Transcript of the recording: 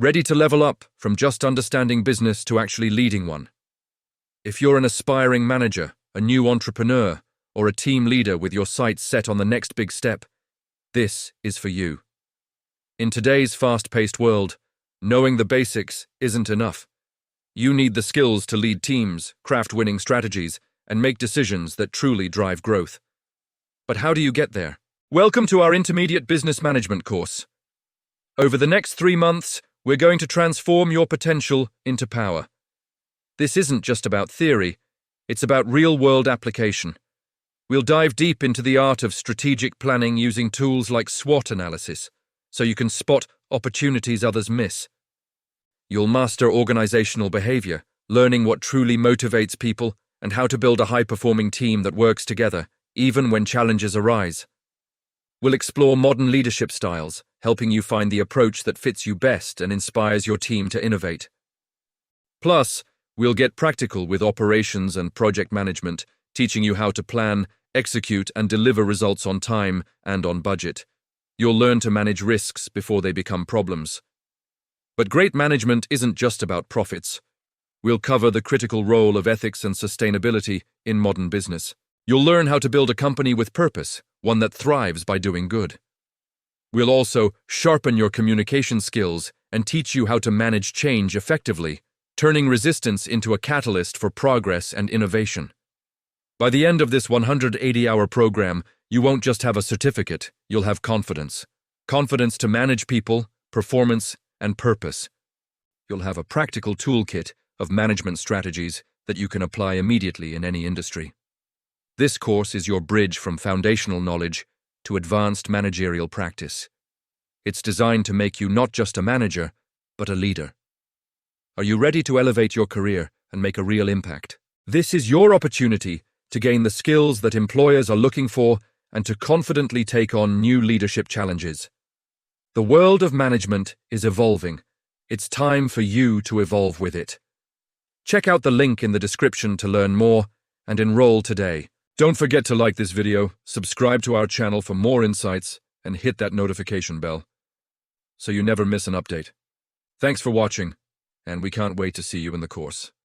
Ready to level up from just understanding business to actually leading one. If you're an aspiring manager, a new entrepreneur, or a team leader with your sights set on the next big step, this is for you. In today's fast-paced world, knowing the basics isn't enough. You need the skills to lead teams, craft winning strategies, and make decisions that truly drive growth. But how do you get there? Welcome to our Intermediate Business Management course. Over the next 3 months, we're going to transform your potential into power. This isn't just about theory, it's about real-world application. We'll dive deep into the art of strategic planning using tools like SWOT analysis, so you can spot opportunities others miss. You'll master organizational behavior, learning what truly motivates people and how to build a high-performing team that works together, even when challenges arise. We'll explore modern leadership styles, helping you find the approach that fits you best and inspires your team to innovate. Plus, we'll get practical with operations and project management, teaching you how to plan, execute, and deliver results on time and on budget. You'll learn to manage risks before they become problems. But great management isn't just about profits. We'll cover the critical role of ethics and sustainability in modern business. You'll learn how to build a company with purpose, one that thrives by doing good. We'll also sharpen your communication skills and teach you how to manage change effectively, turning resistance into a catalyst for progress and innovation. By the end of this 180-hour program, you won't just have a certificate, you'll have confidence. Confidence to manage people, performance, and purpose. You'll have a practical toolkit of management strategies that you can apply immediately in any industry. This course is your bridge from foundational knowledge to advanced managerial practice. It's designed to make you not just a manager, but a leader. Are you ready to elevate your career and make a real impact? This is your opportunity to gain the skills that employers are looking for and to confidently take on new leadership challenges. The world of management is evolving. It's time for you to evolve with it. Check out the link in the description to learn more and enroll today. Don't forget to like this video, subscribe to our channel for more insights, and hit that notification bell so you never miss an update. Thanks for watching, and we can't wait to see you in the course.